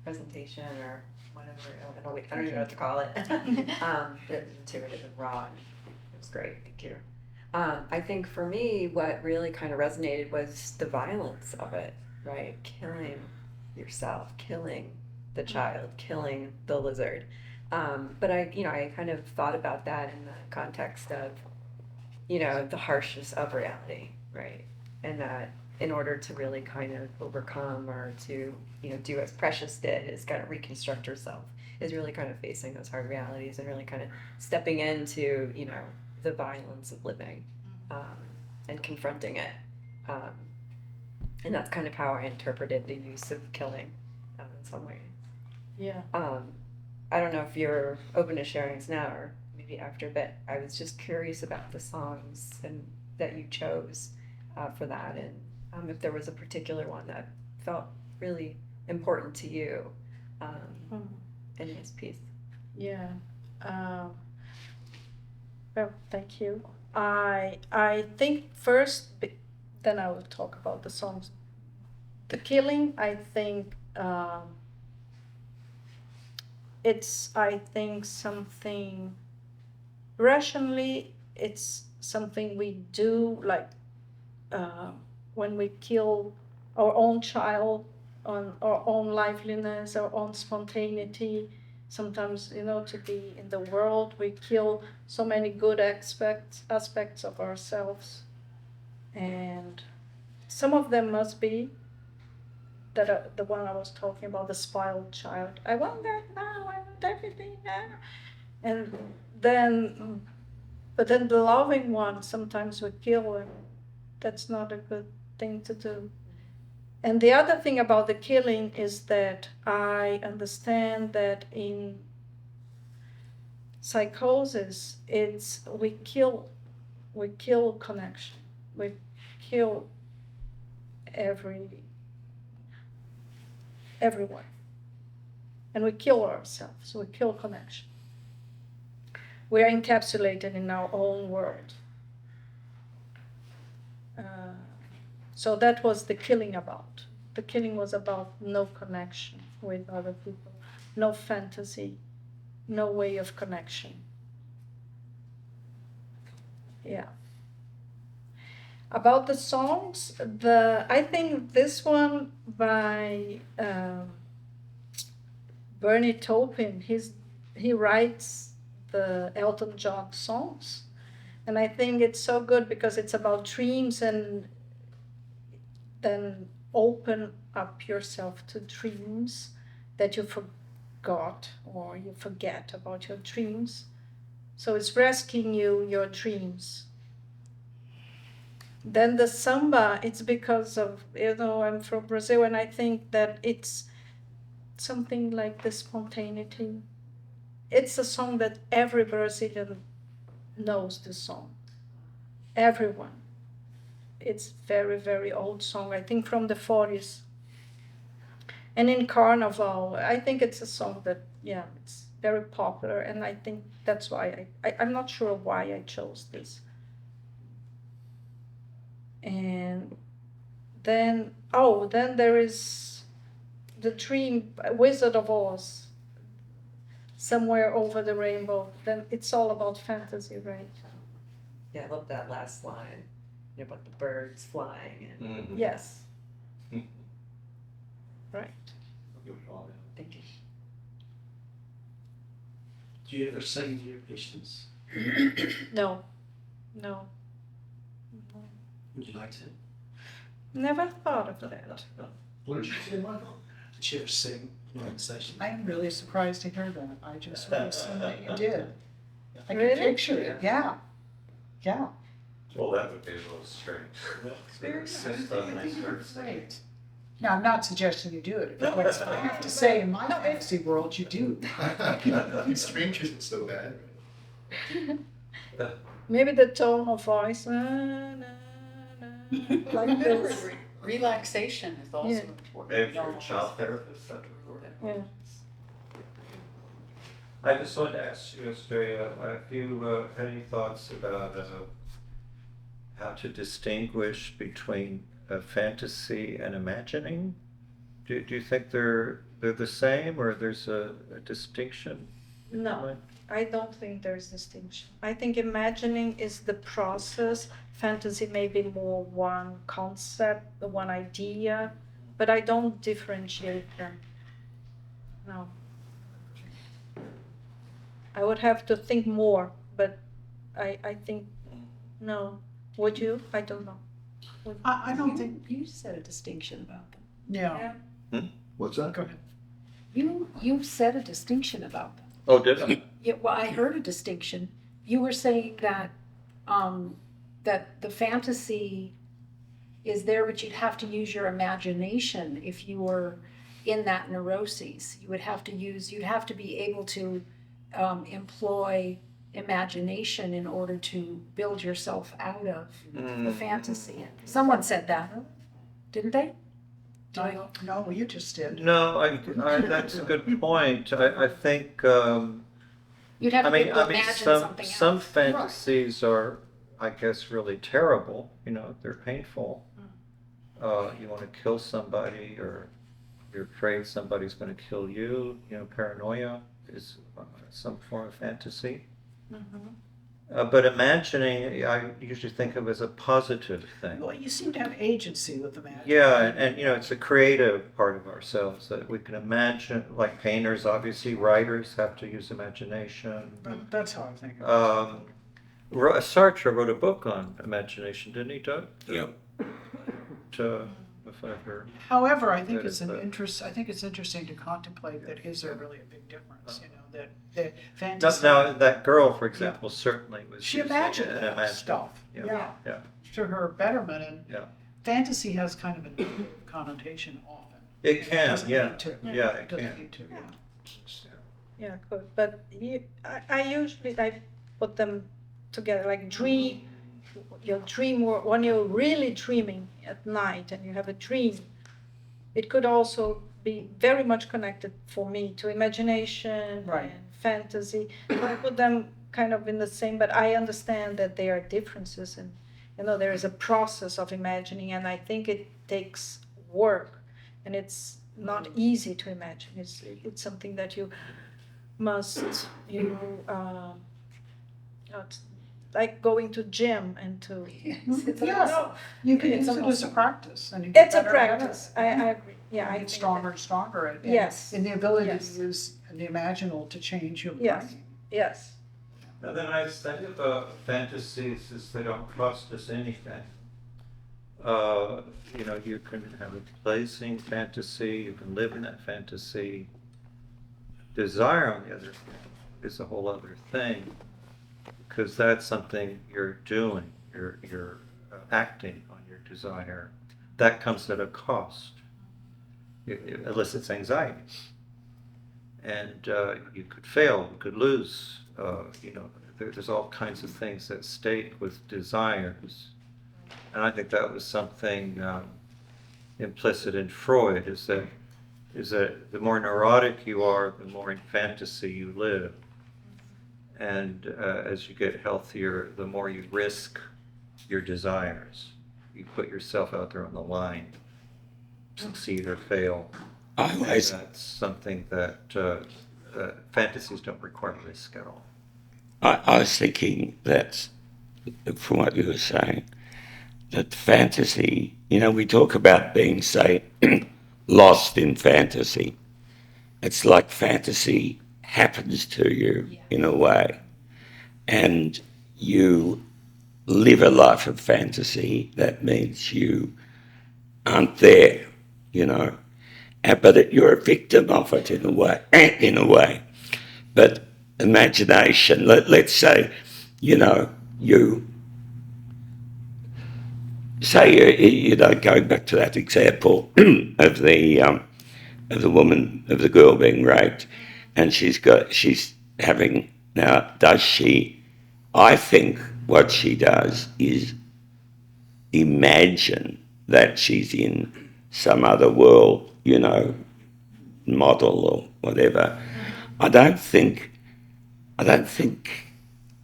presentation, or whatever. I don't even know what to call it. It was intuitive and raw. It was great. Thank you. I think for me, what really kind of resonated was the violence of it, right? Killing yourself, killing the child, killing the lizard. But I kind of thought about that in the context of, the harshness of reality, right? And that in order to really kind of overcome, or to, do as Precious did, is kind of reconstruct herself, is really kind of facing those hard realities and really kind of stepping into, the violence of living, and confronting it. And that's kind of how I interpreted the use of killing in some ways. Yeah. I don't know if you're open to sharing this now or maybe after, but I was just curious about the songs and that you chose for that, and if there was a particular one that felt really important to you in this piece. Yeah. Well, thank you. I think first, then I will talk about the songs. The killing, I think, it's, I think, something rationally, it's something we do, like when we kill our own child, on our own liveliness, our own spontaneity. Sometimes, to be in the world, we kill so many good aspects of ourselves, and some of them must be that the one I was talking about, the spoiled child. I want that now. I want everything now. And then, but then the loving one, sometimes we kill, and that's not a good thing to do. And the other thing about the killing is that I understand that in psychosis, it's we kill connection, we kill everyone, and we kill ourselves. We kill connection. We are encapsulated in our own world. So that was the killing about. the killing was about no connection with other people, no fantasy, no way of connection. Yeah. About the songs, I think this one by Bernie Taupin, he writes the Elton John songs, and I think it's so good because it's about dreams, and then open up yourself to dreams that you forgot or you forget about your dreams. So it's rescuing your dreams. Then the samba, it's because of, I'm from Brazil, and I think that it's something like the spontaneity. It's a song that every Brazilian knows this song. Everyone. It's very, very old song, I think from the 40s. And in Carnival, I think it's a song that, it's very popular, and I think that's why I'm not sure why I chose this. And then there is the dream, Wizard of Oz, Somewhere Over the Rainbow. Then it's all about fantasy, right? Yeah, I love that last line, about the birds flying. And Mhm. Yes. Right. thank you. Do you ever sing to your patients? No. Would you like to? Never thought of that. What did you say, Michael? Did you ever sing in a session? I am really surprised to hear that. I just would assume that you did. I Really? can picture it, yeah. Yeah. Well, that would be a little strange. Very Insist on an expert singing. Great. Now, I'm not suggesting you do it, but I have to say, in my fantasy world, you do. Strange isn't so bad. Maybe the tone of voice, like this. Relaxation is also Yeah. important. Maybe You for a don't child always- therapist, that would work. Yeah. I just wanted to ask you, Astrea, if you had any thoughts about how to distinguish between fantasy and imagining? Do you think they're the same, or there's a distinction? No, I don't think there's distinction. I think imagining is the process. Fantasy may be more one concept, one idea, but I don't differentiate them. No. I would have to think more, but I think, no. Would you? I don't know. I don't think, You said a distinction about them. yeah. What's that? Go ahead. You said a distinction about them. Oh, did I? Yeah, well, I heard a distinction. You were saying that that the fantasy is there, but you'd have to use your imagination if you were in that neuroses. You'd have to be able to employ imagination in order to build yourself out of the fantasy. Someone said that, didn't they? No, you just did. No, that's a good point. I think, You'd have I to be mean, able to imagine something else. some fantasies are, I guess, really terrible. They're painful. You want to kill somebody, or you're afraid somebody's going to kill you. Paranoia is some form of fantasy. But imagining, I usually think of as a positive thing. Well, you seem to have agency with imagining. Yeah, and it's a creative part of ourselves that we can imagine, like painters, obviously, writers have to use imagination. That's how I think of it. Sartre wrote a book on imagination, didn't he, Doug? Yeah. If I've heard. However, I think That it's is the- interesting to contemplate that is there really a big difference, that fantasy. Now, that girl, for example, certainly was She using imagined an that imagination. stuff, Yeah. Yeah. to her betterment, and Yeah. fantasy has kind of a negative connotation often. It can, Doesn't yeah. need to. Yeah, it Doesn't can. need to, yeah. Yeah, good. But I usually put them together, like dream. Your dream, when you're really dreaming at night and you have a dream, it could also be very much connected for me to imagination Right. and fantasy. I put them kind of in the same, but I understand that there are differences, and there is a process of imagining, and I think it takes work and it's not easy to imagine. It's something that you must, it's like going to gym and to. Yeah, you can It's use it a as a muscle. practice, and you get It's a better and better. practice. I agree. Yeah, You I get think stronger and stronger at it. Yes. And the ability Yes. to use the imaginal to change your Yes. brain. Yes. And the nice thing about fantasies is they don't cost us anything. You can have a pleasing fantasy, you can live in that fantasy. Desire, on the other hand, is a whole other thing, because that's something you're doing, you're acting on your desire. That comes at a cost. It elicits anxiety. And you could fail, you could lose, there's all kinds of things at stake with desires. And I think that was something implicit in Freud, is that the more neurotic you are, the more in fantasy you live. And as you get healthier, the more you risk your desires. You put yourself out there on the line, succeed or fail. And that's something that fantasies don't require risk at all. I was thinking that, from what you were saying, that fantasy, we talk about being, say, lost in fantasy. It's like fantasy happens to you in a way. And you live a life of fantasy. That means you aren't there, but you're a victim of it in a way. But imagination, let's say, you say, going back to that example of the woman, of the girl being raped, and she's having, now, I think what she does is imagine that she's in some other world, model or whatever. I don't think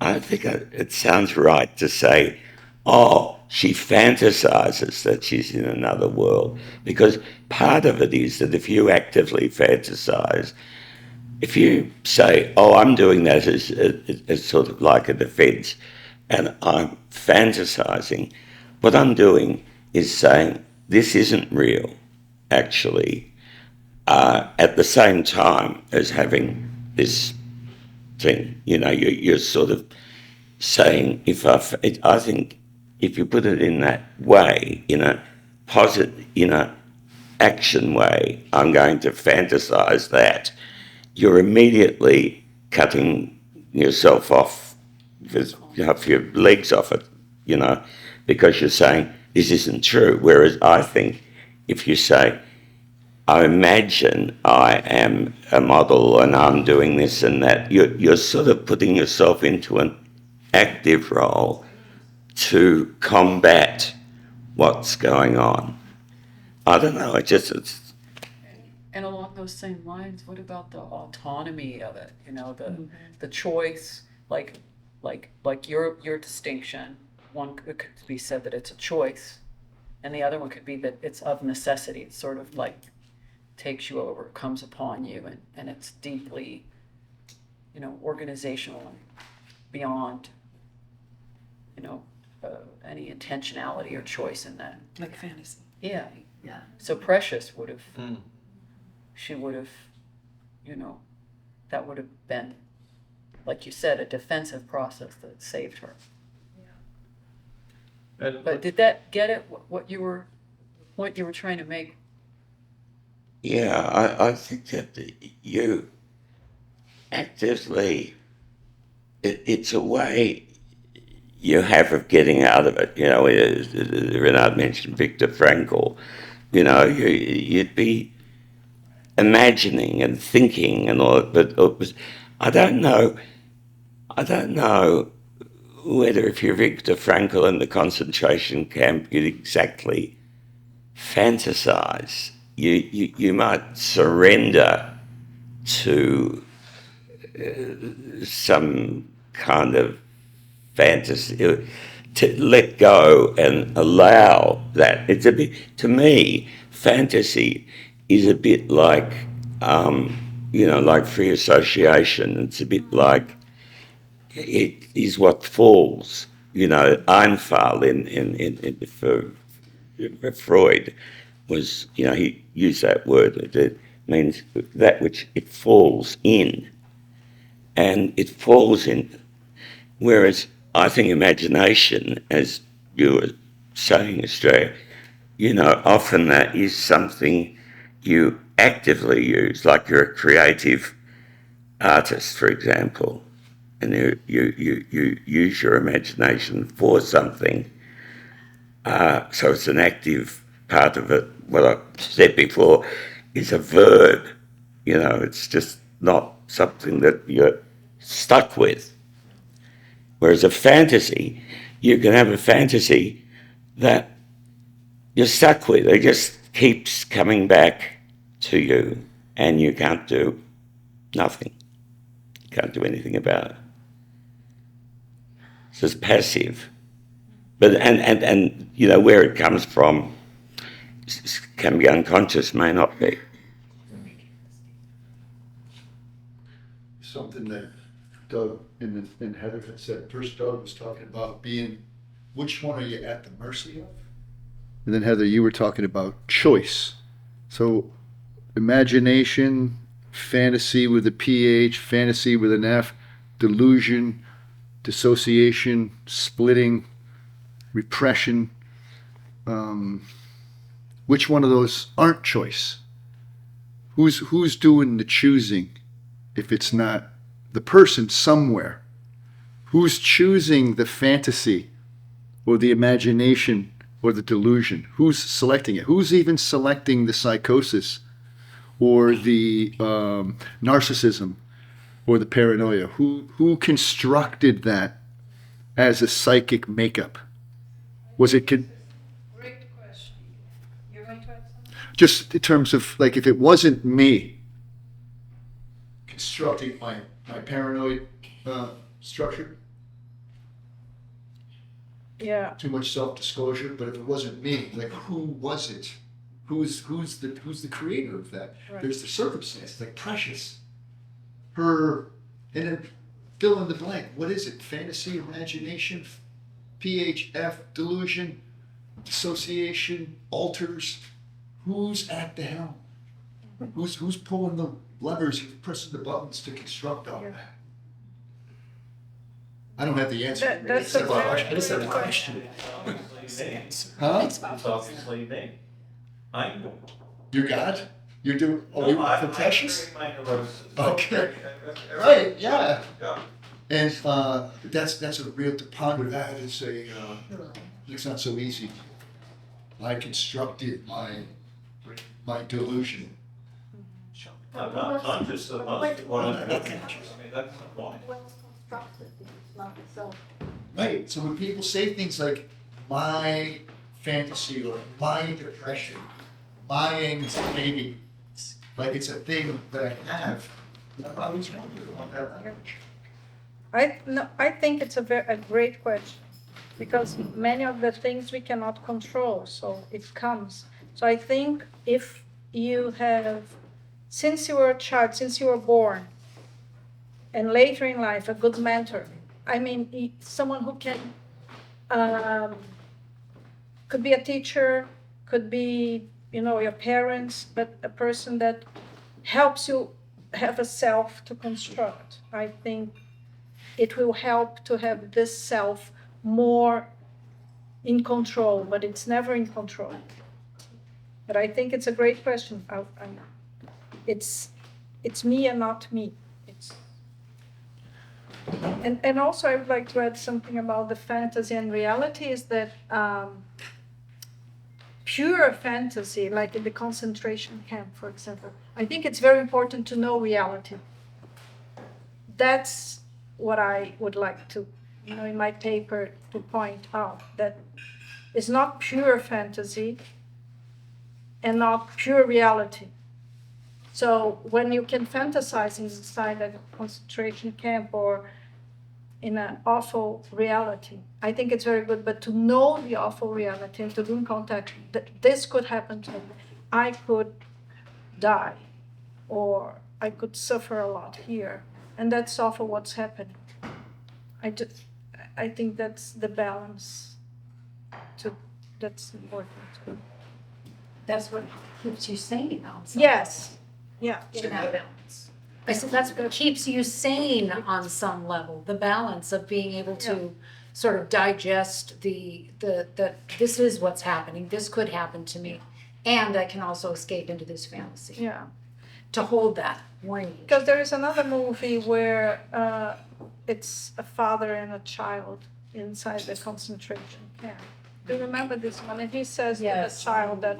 it sounds right to say, oh, she fantasizes that she's in another world, because part of it is that if you actively fantasize, if you say, oh, I'm doing that as sort of like a defense, and I'm fantasizing, what I'm doing is saying, this isn't real, actually, at the same time as having this thing. You're sort of saying, I think if you put it in that way, in a positive, action way, I'm going to fantasize that, you're immediately cutting yourself off, your legs off it, because you're saying this isn't true. Whereas I think if you say, I imagine I am a model and I'm doing this and that, you're sort of putting yourself into an active role to combat what's going on. I don't know, And along those same lines, what about the autonomy of it? The choice, like your distinction. One could be said that it's a choice, and the other one could be that it's of necessity. It's sort of like takes you over, comes upon you, and it's deeply, organizational and beyond, any intentionality or choice in that. Like fantasy. Yeah. Yeah. So Precious would have. She would have, that would have been, like you said, a defensive process that saved her. But did that get it? What you were trying to make? Yeah, I think that you actively, it's a way you have of getting out of it. Renard mentioned Viktor Frankl. You'd be imagining and thinking and all, but I don't know whether if you're Viktor Frankl in the concentration camp, you'd exactly fantasize. You might surrender to some kind of fantasy, to let go and allow that. To me, fantasy is a bit like, like free association. It's a bit like it is what falls. Einfall for Freud was, he used that word. It means that which it falls in, and it falls in. Whereas I think imagination, as you were saying, Astrea, often that is something you actively use, like you're a creative artist, for example, and you use your imagination for something. So it's an active part of it. What I said before is a verb. It's just not something that you're stuck with. Whereas a fantasy, you can have a fantasy that you're stuck with. It just keeps coming back to you, and you can't do nothing. You can't do anything about it. So it's passive. But and where it comes from can be unconscious, may not be. Something that Doug and Heather had said. First, Doug was talking about being, which one are you at the mercy of? And then Heather, you were talking about choice. So imagination, fantasy with a PH, fantasy with an F, delusion, dissociation, splitting, repression. Which one of those aren't choice? Who's doing the choosing if it's not the person somewhere? Who's choosing the fantasy or the imagination or the delusion? Who's selecting it? Who's even selecting the psychosis or the narcissism or the paranoia? Who constructed that as a psychic makeup? Was it Great question. You're going to add something? just in terms of, like, if it wasn't me constructing my paranoid structure, Yeah. too much self-disclosure, but if it wasn't me, like, who was it? Who's the creator of that? Right. There's the circumstance, like Precious, her, and then fill in the blank. What is it? Fantasy, imagination, PHF, delusion, dissociation, alters. Who's at the helm? Who's pulling the levers, who's pressing the buttons to construct all that? I don't have the answer. That's a very It's a good question. Huh? It's obviously me. I know. You got? You do? Oh, No, you I for Precious? create my neurosis. Okay. Right. Right, yeah. Yeah. And that's a real, to ponder that is it's not so easy. I constructed my delusion. Not just the most, one of the, I mean, that's the point. Well constructed, it's not so. Right, so when people say things like my fantasy or my depression, my anxiety, like it's a thing that I have, I've always wondered about that language. I think it's a great question, because many of the things we cannot control, so it comes. So I think if you have, since you were a child, since you were born, and later in life, a good mentor, I mean, someone who can, could be a teacher, could be, your parents, but a person that helps you have a self to construct. I think it will help to have this self more in control, but it's never in control. But I think it's a great question. It's me and not me. And also I would like to add something about the fantasy and reality, is that pure fantasy, like in the concentration camp, for example, I think it's very important to know reality. That's what I would like to, in my paper, to point out, that it's not pure fantasy and not pure reality. So when you can fantasize inside a concentration camp or in an awful reality, I think it's very good. But to know the awful reality and to be in contact that this could happen to me, I could die, or I could suffer a lot here, and that's often what's happening. I think that's the balance. That's important. That's what keeps you sane on some Yes. Yeah. level, in that balance. I said that's what keeps you sane on some level, the balance of being able to sort of digest the this is what's happening, this could happen to me, and I can also escape into this fantasy. Yeah. To hold that range. Because there is another movie where it's a father and a child inside the concentration camp. Do you remember this one? And he says to the child that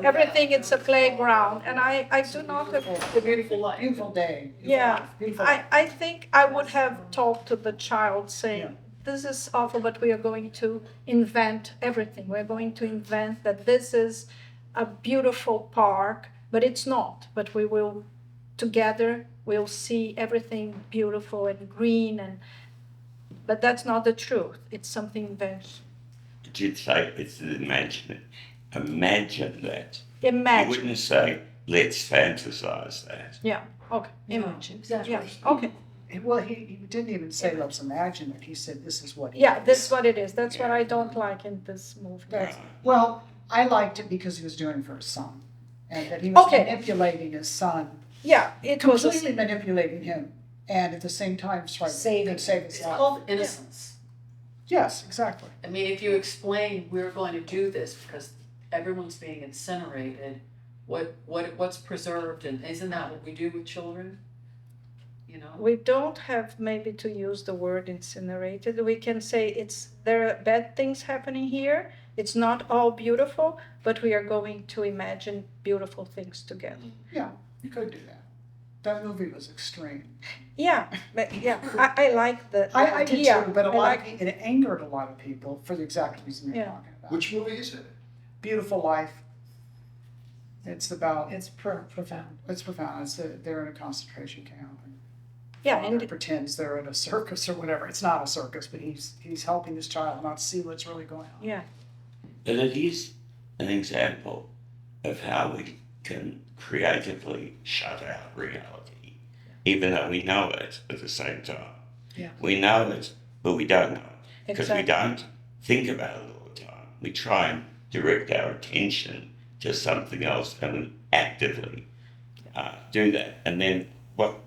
everything is a playground, and I do not have. It's a beautiful day. Yeah, Beautiful. I think I would have talked to the child saying, this is awful, but we are going to invent everything. We're going to invent that this is a beautiful park, but it's not. But we will, together, we'll see everything beautiful and green, but that's not the truth. It's something invention. But you'd say it's imagine that. You Imagine. wouldn't say, let's fantasize that. Yeah, okay, Yeah, imagine. exactly. Yeah, okay. Well, he didn't even say let's imagine it. He said this is what it Yeah, is. this is what it is. That's what I don't like in this movie. That's, well, I liked it because he was doing it for his son. And that he was Okay. manipulating his son, Yeah, it was completely manipulating him, and at the same time trying to save his It's life. called innocence. Yes, exactly. I mean, if you explain we're going to do this because everyone's being incinerated, what's preserved, and isn't that what we do with children? You know? We don't have maybe to use the word incinerated. We can say there are bad things happening here. It's not all beautiful, but we are going to imagine beautiful things together. Yeah, you could do that. That movie was extreme. Yeah, but yeah, I like the I did idea. too, but I like- it angered a lot of people for the exact reason you're Yeah. talking about. Which movie is it? Beautiful Life. It's about, It's profound. it's profound. They're in a concentration camp. And Yeah, father and pretends they're at a circus or whatever. It's not a circus, but he's helping this child not see what's really going on. yeah, But it is an example of how we can creatively shut out reality, even though we know it at the same time. Yeah. We know it, but we don't know it because we Exactly. don't think about it all the time. We try and direct our attention to something else and we actively do that. And then what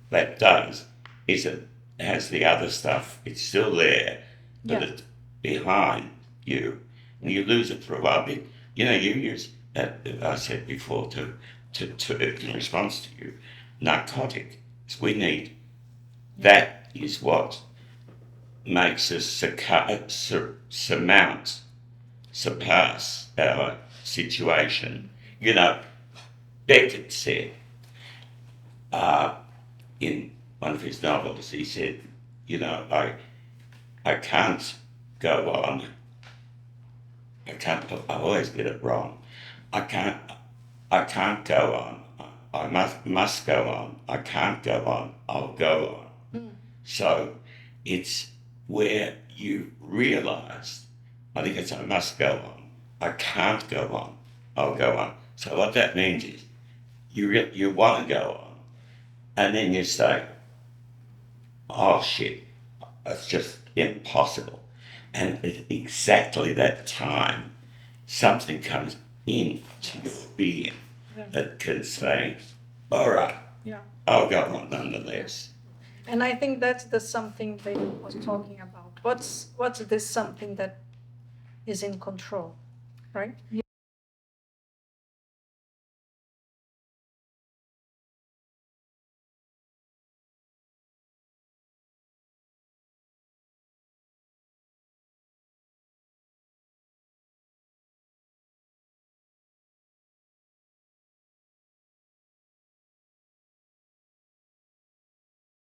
that does is it has the other stuff. It's still there, but Yeah. it's behind you. And you lose it for a while. But, you use, I said before, to in response to you, narcotic. We need, that is what makes us surpass our situation. Beckett said, in one of his novels, he said, I can't go on. I always get it wrong. I can't go on. I must go on. I can't go on. I'll go on. So it's where you realise, I think it's I must go on. I can't go on. I'll go on. So what that means is you want to go on, and then you say, oh shit, it's just impossible. And at exactly that time, something comes into your being that can say, all right, Yeah. I'll go on nonetheless. And I think that's the something they was talking about. What's this something that is in control, right?